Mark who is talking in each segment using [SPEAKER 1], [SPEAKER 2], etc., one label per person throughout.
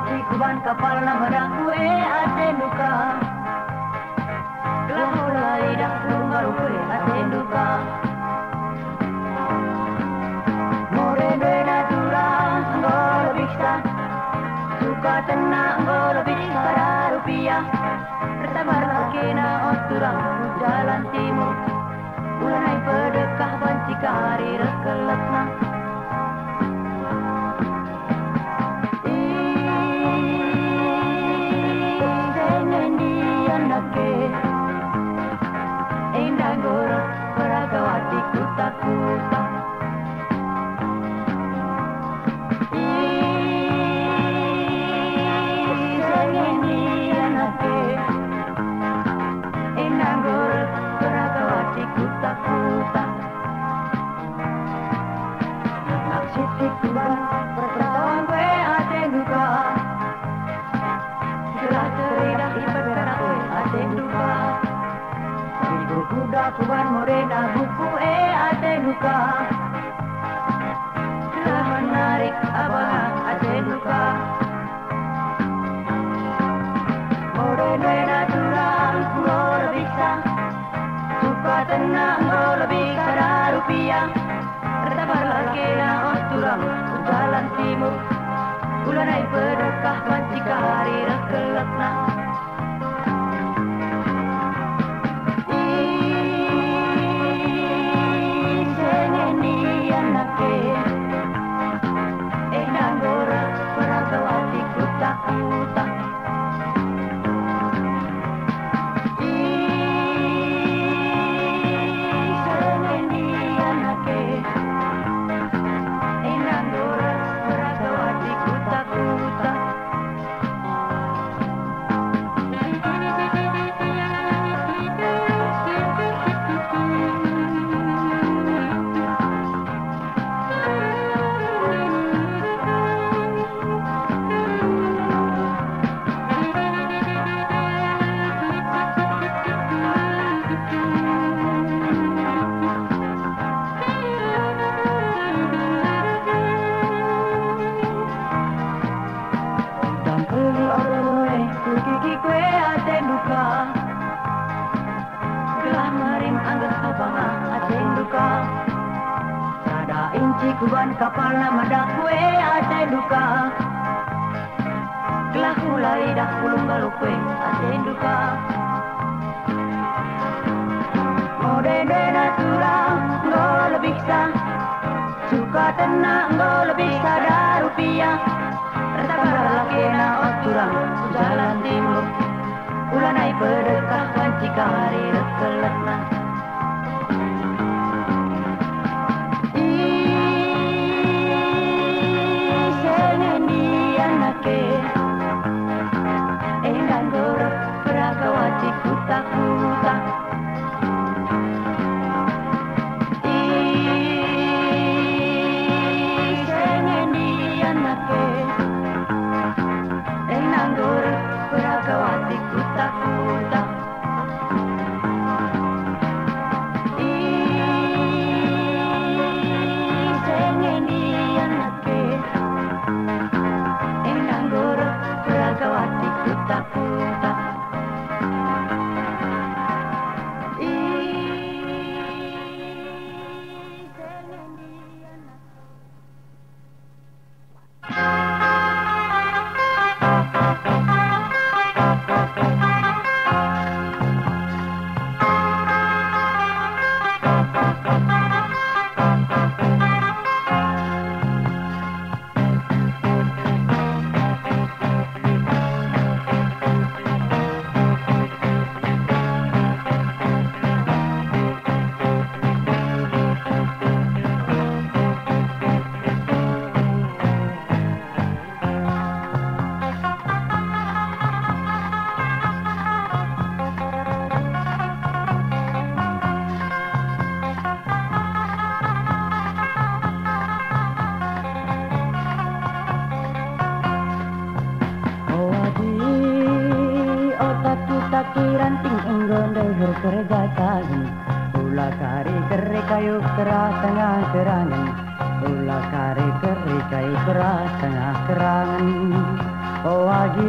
[SPEAKER 1] inci kuban kapal nama daku ate duka. Kelah mulai dah lumbar kue ate duka. More beda turang ngolo biksa. Suka tenang ngolo biksa rupiah. Pertabar lagi na oturang jalan timur. Ulanai pedekah banci kari rekeletna. Peragawati kuta-kuta Sengendi anake Enanggor peragawati kuta-kuta Aksiti kuban pertawan kue ate duka Gelah cerita ibadah kue ate duka Kuda kuban morena buku ate duka Telah menarik abang ate duka Morena turang ngolo bisa Suka tenang ngolo bisa rupiah Pertabar lagi na oturang jalan timur Ulanai pedekah banci kari rekeletna Kuta Sengendi anake Enanggor peragawati kuta-kuta Kuban kapal nama daku ate duka Kelah mulai dah pulung galukwe ate duka Mode dena turang ngolo biksa Suka tenang ngolo biksa rupiah Pertabar lagi na oturang jalan timur Ulanai pedekah banci kari rekeletna Enanggor peragawati kuta-kuta Sengendi anake Enanggor peragawati kuta-kuta Sengendi anake Enanggor peragawati kuta-kuta ranting enggonde kerja tadi ulah kari keri kayu keras tengah kerangan ulah kari keri kayu keras tengah kerangan Oh agi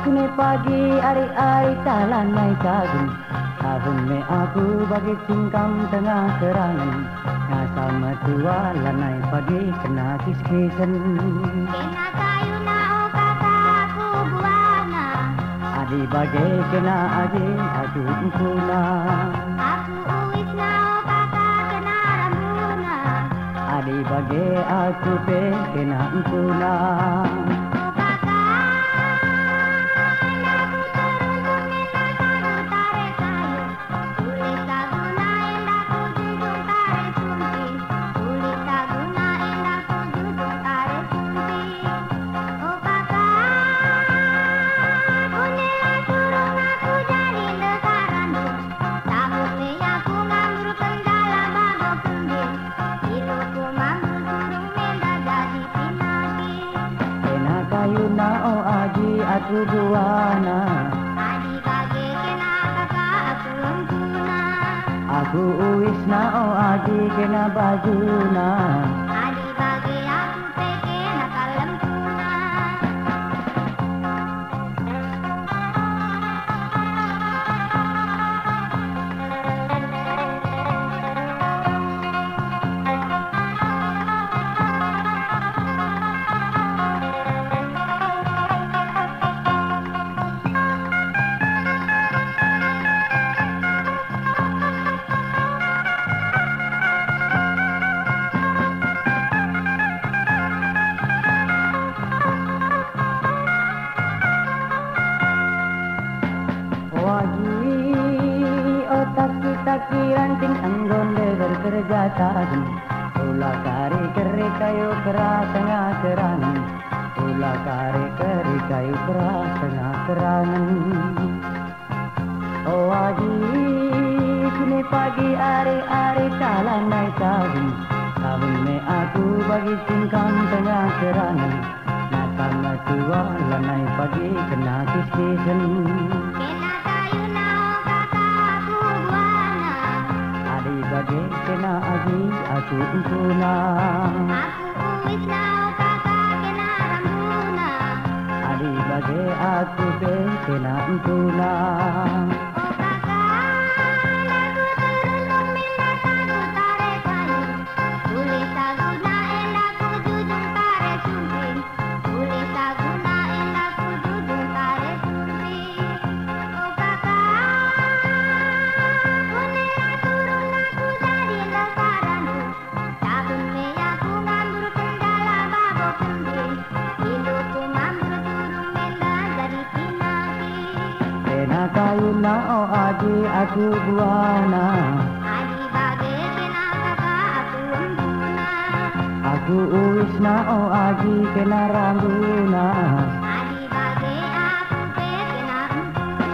[SPEAKER 1] kune pagi ari-ari talanai kagun tahun me aku bagi cingkam tengah kerangan sama tua lanai pagi kena kis-kisen
[SPEAKER 2] Kena kayu na o kakakku buana
[SPEAKER 1] adi bagi kena agi aku umpuna
[SPEAKER 2] Aku uis na o kakak kena rambuna
[SPEAKER 1] adi bagi aku pe kena umpuna
[SPEAKER 2] O kakak Naku turun nena kagu tare kayu Tulis kagu na endaku jujung tare sumpi Tulis kagu na endaku jujung tare sumpi O kakak Kunila suruh aku jadi lekarandu Tahun me aku ngambur kendala bago kembir Iluku mambur surung menda jadi pinagi
[SPEAKER 1] kena kayu na o agi aku buana
[SPEAKER 2] Adi bage kena kakak aku lempuna
[SPEAKER 1] aku uis na o agi kena bajuna
[SPEAKER 2] Adi bage aku peke nakal lempuna
[SPEAKER 1] Wagi otak kita ranting anggon bekerja tadi ulah kari keri kayu keras tengah kerangan ulah kari keri kayu keras tengah kerangan oh wagi kini pagi ari-ari talan naik tahun me aku bagi cingkam tengah kerangan nata tua lanai pagi kena kis-kisen
[SPEAKER 2] Kena kayu na o kakakku buana
[SPEAKER 1] adi bagi kena agi aku umpuna
[SPEAKER 2] Aku uis na o kakak kena rambuna
[SPEAKER 1] adi bagi aku pe kena umpuna
[SPEAKER 2] O kakak Naku turun menda kagu tare kayu Tulis kagu na endaku jujung tare sumpi Tulis kagu na endaku jujung tare sumpi O kakak Kunila turun aku jadi lekarandu Tahun me aku ngambur kendala bago kembir Hidupku mambur turun menda jadi pinagi
[SPEAKER 1] kena kayu na o agi aku buana
[SPEAKER 2] Adi bage kena kakak aku lempuna
[SPEAKER 1] aku uis na o agi kena rambuna
[SPEAKER 2] Adi bage aku pe kena empuna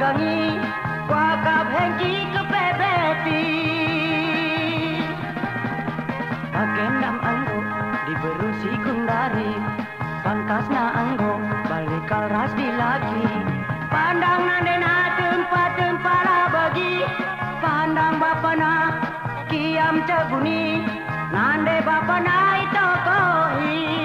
[SPEAKER 1] tagangi wakab hengki kepebeti pakendam anggo diberusi kundari pangkasna anggo balikal rasdi lagi pandang nandena tempat-tempat bagi pandang bapana kiam cebuni nande bapana itokohi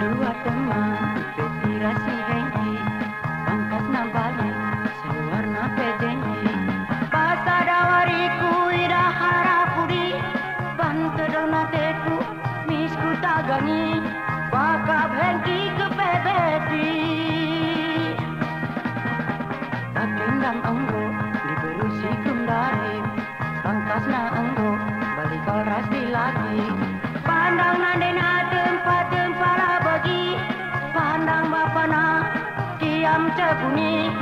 [SPEAKER 1] dua teman petirasi hengki pangkas nambali sewarna pejengki pasada wariku ida harapudi bantedona teku misku tagangi wakab hengki kepebeti pakendam anggo diberusi kundari pangkasna anggo balikal rasdi lagi pandang nandena tempat-tempat bagi pandang bapana kiam cebuni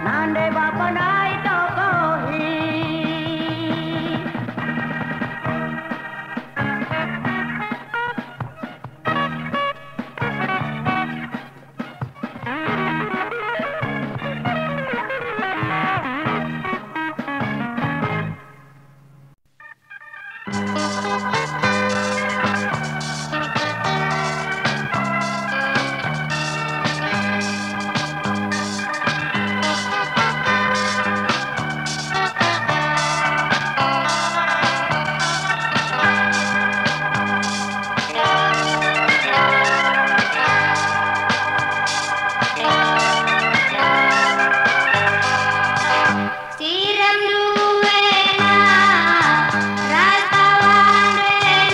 [SPEAKER 1] nande bapana itokohi
[SPEAKER 2] Siram duena rasa wandena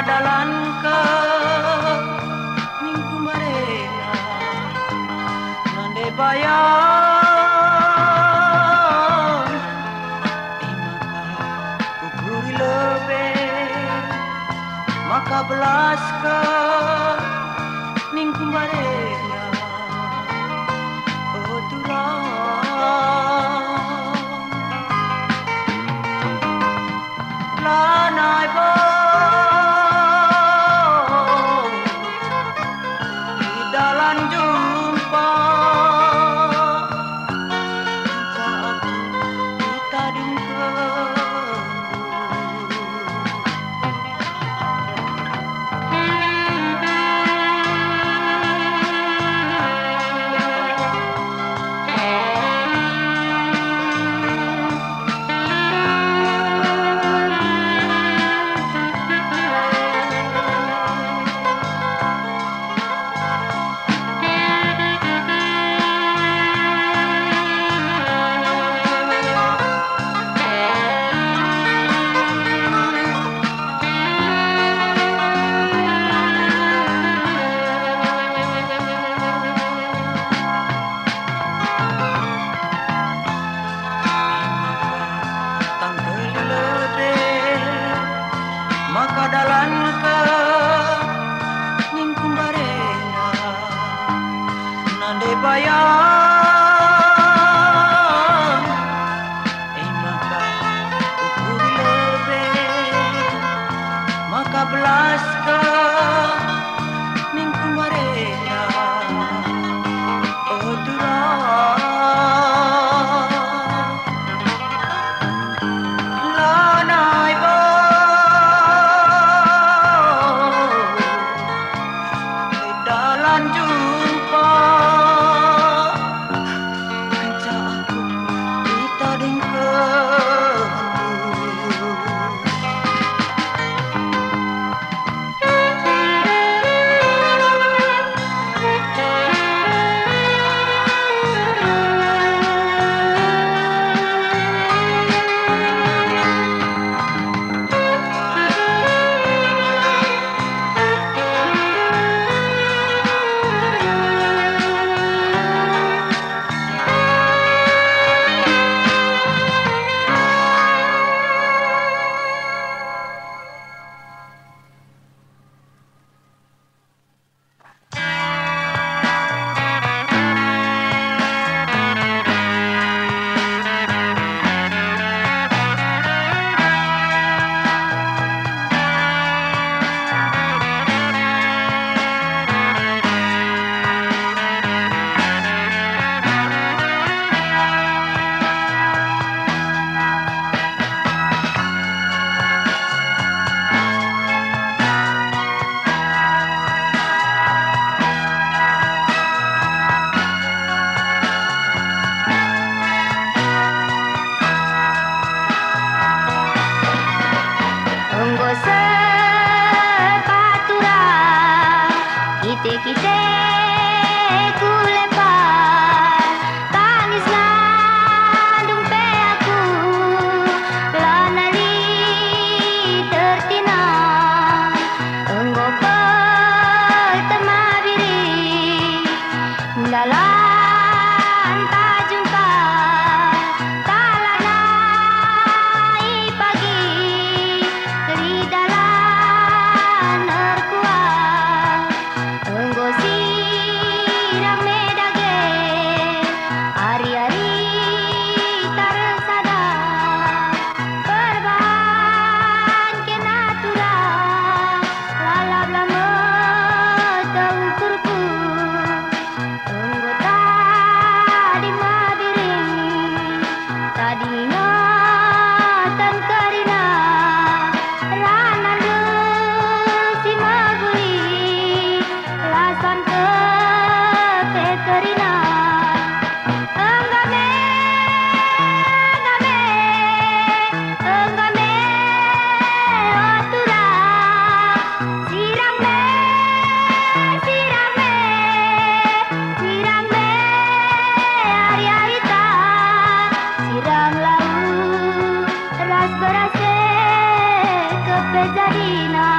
[SPEAKER 1] dalan ke minggu marena nande bayan maka ukuri lebe maka belas ke minggu marena oh turang lanai bo maka dalan ke ningkum barena nande bayang maka ukur lebe maka belas ke ningkum barena oh turang lanai bo jumpa kanca aku kita
[SPEAKER 2] Kite ku lepas tangis landung pe aku lanali tertina enggo temabiri dalan tak jumpa talanai pagi di dalan nerkuat enggo sirang medage ari-ari taresada perban ke natura lalap lama taukurku enggo tadi mabiring tadi ngatan karina ranandu si maguli lasan ke pekerina enggame otura sirang me hari-hari tak sirang lau ras berase kepejadina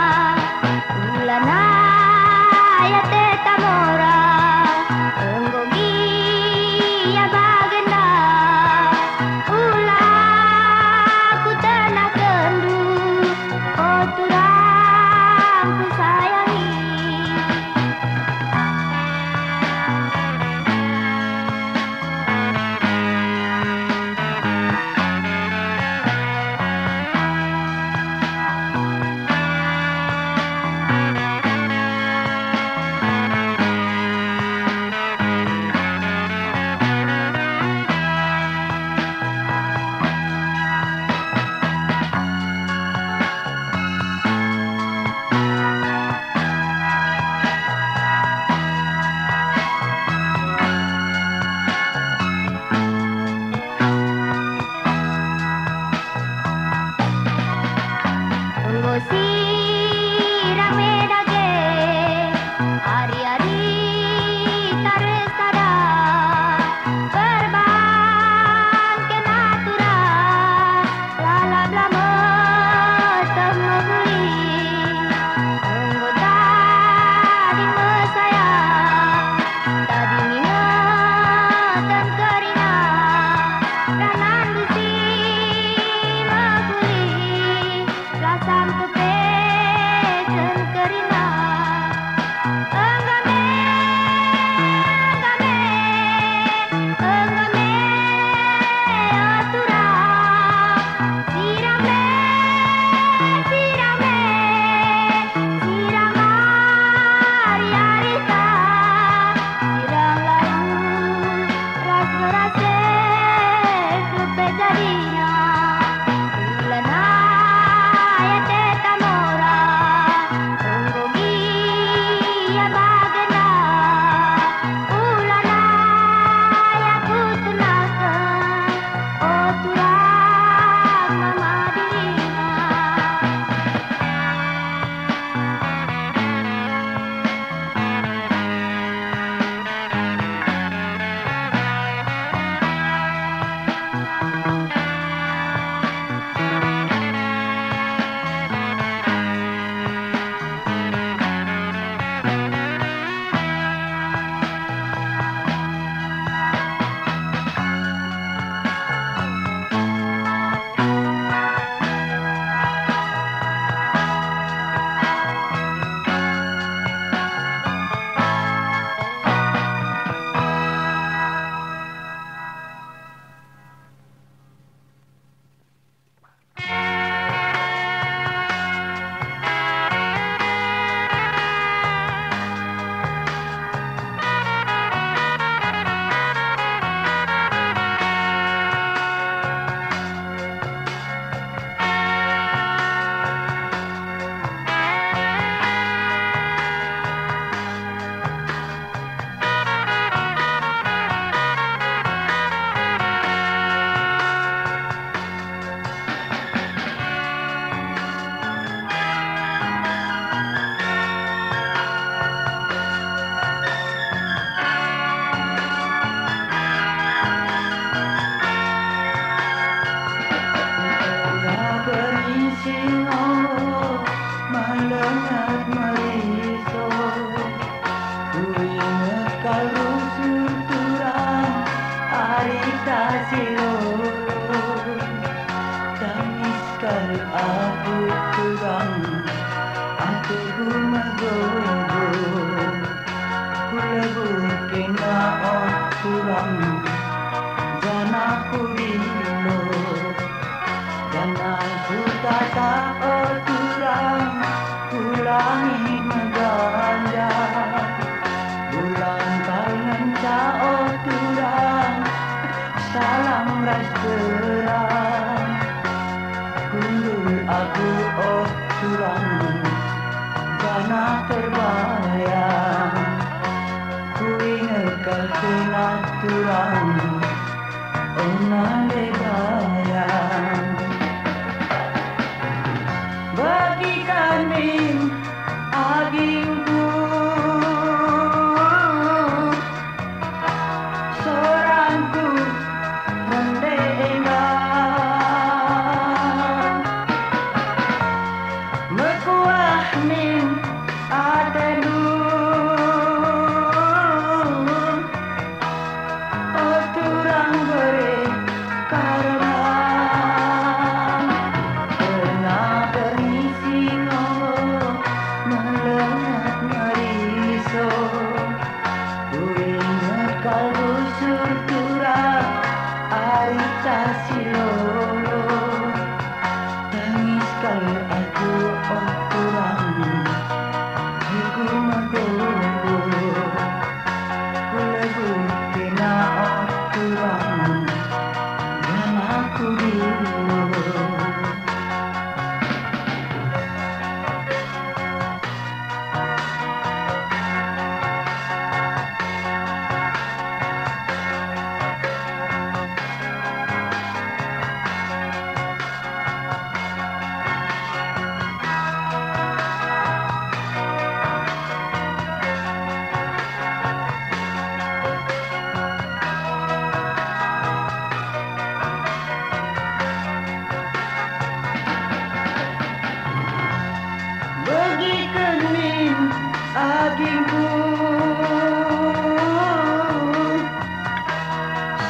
[SPEAKER 1] dagingku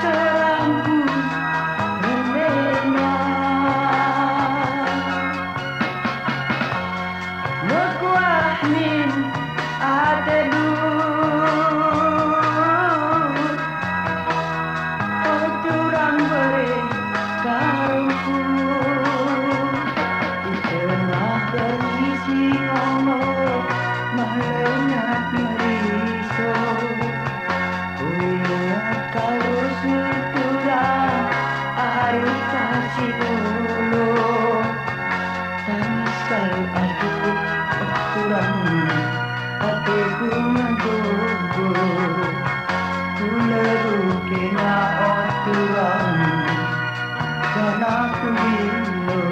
[SPEAKER 1] serangku remehnya mekuah min atedu oh curang beri karungku di tengah kondisi ono melenyap meriso kuingat kalau suturan air kasih dulu tangis kalau aku kurang hatiku menggugur kuleru kena oturan dan aku gilo.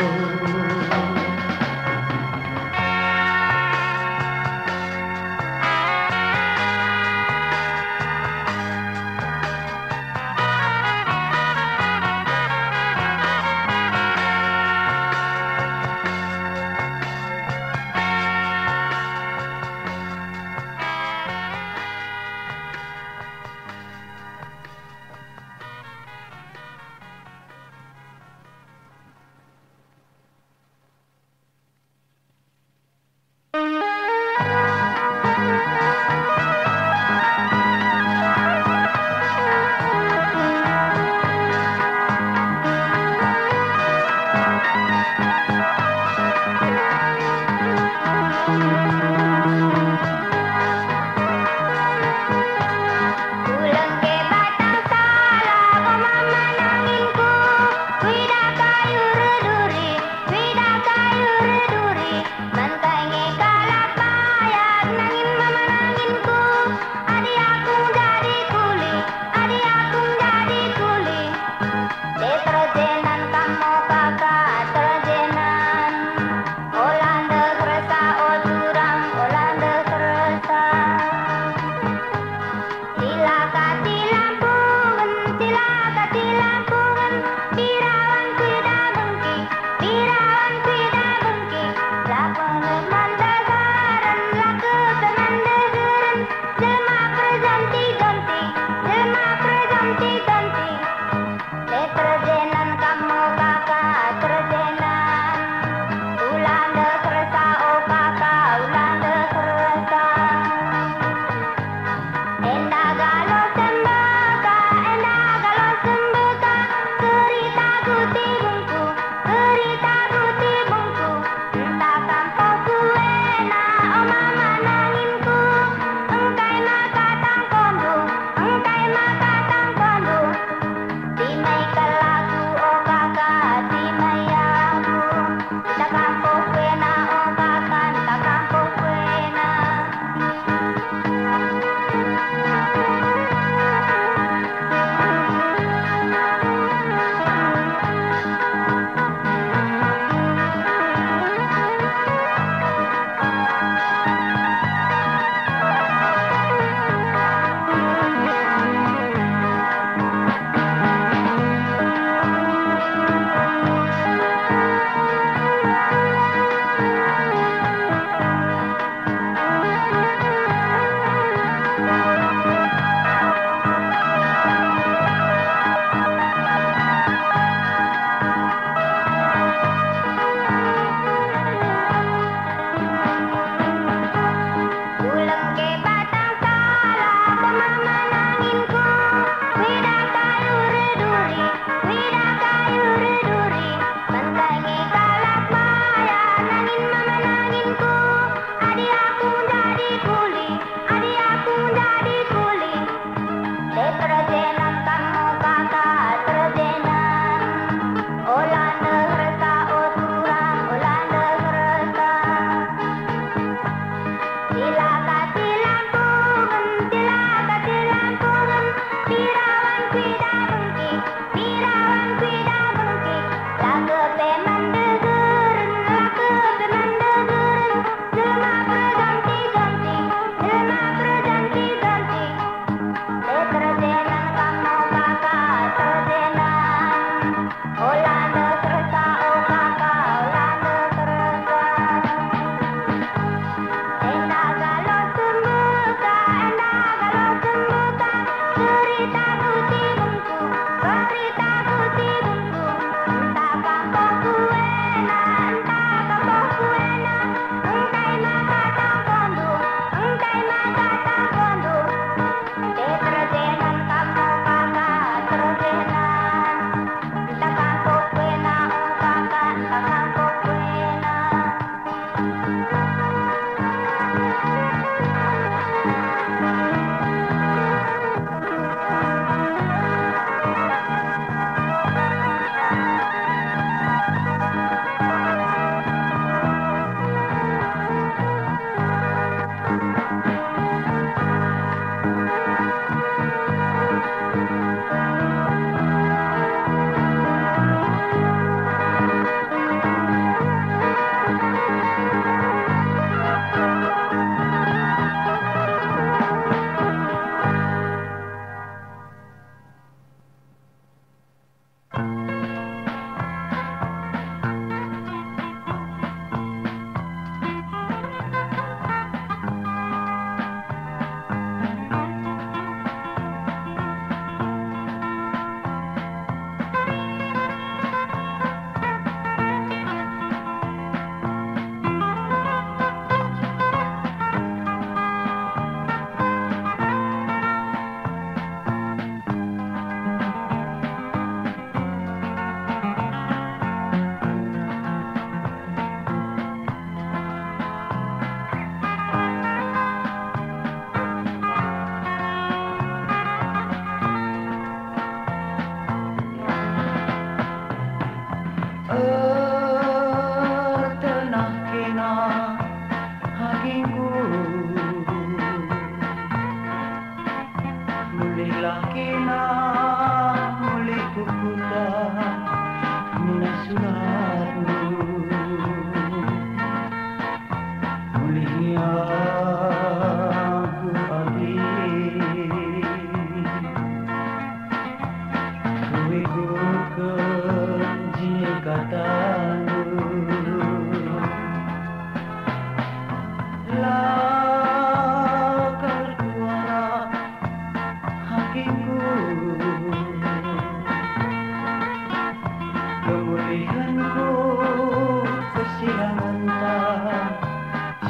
[SPEAKER 1] mentah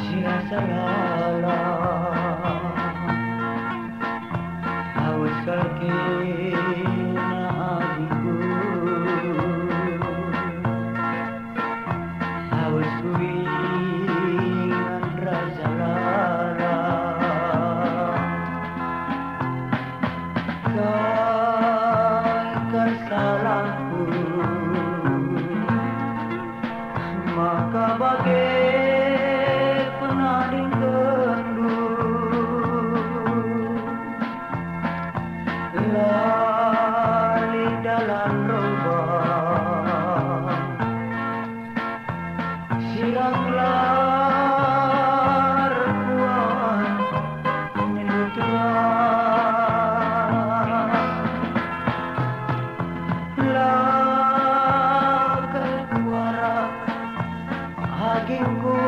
[SPEAKER 1] sira salala haus kalkina adikku haus kuingan rasa lara kai kesalahanku maka bagai penading kendu lali dalam robah silanglar kuat menuturan lakai kuara agingku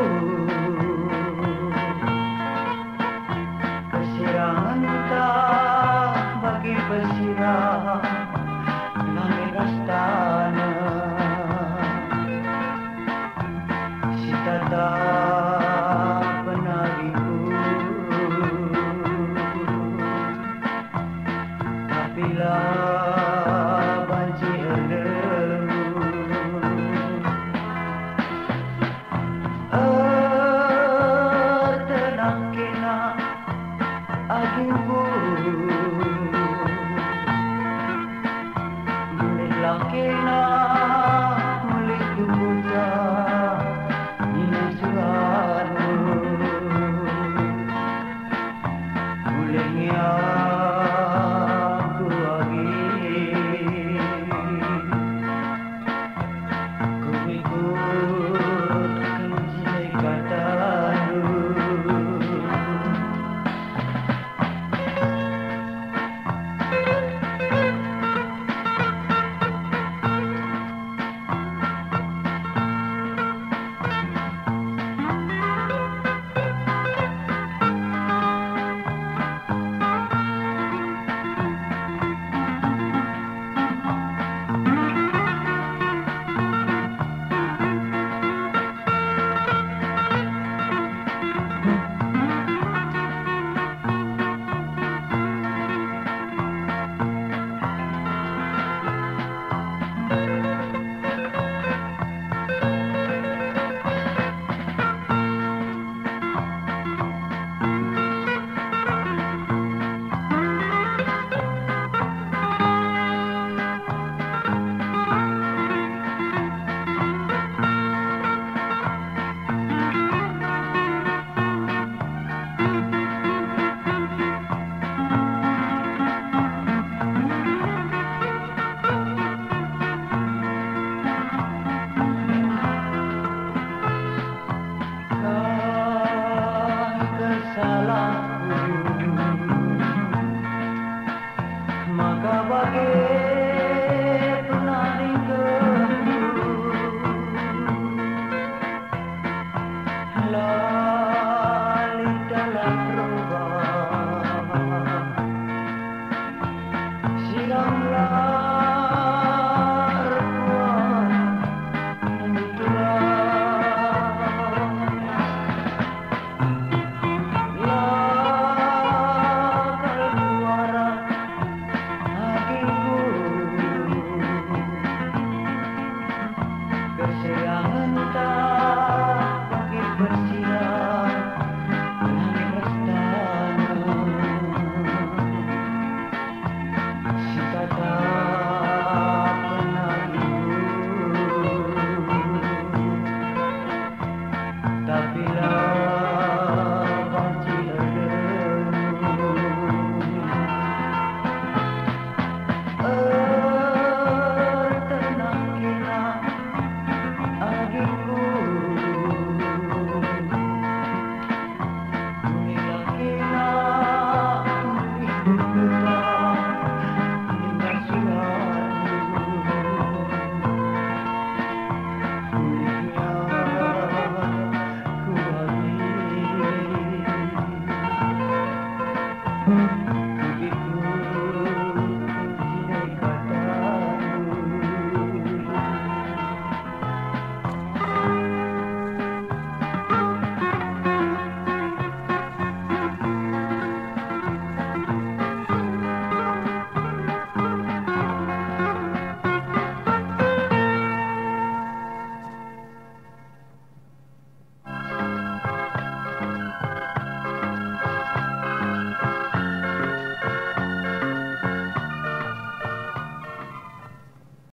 [SPEAKER 1] kesirangan tak bagi pesirah langit astana si tata penariku tapilah banci elemu tenangkina agingku mulilakina mulikubuta nina suranu mulihnya aku lagi ku ikut kenji katamu maka bagai penading kendu lali dalam robah silanglar kuat menuturan lakal kuara agingku kesirangan tak bagi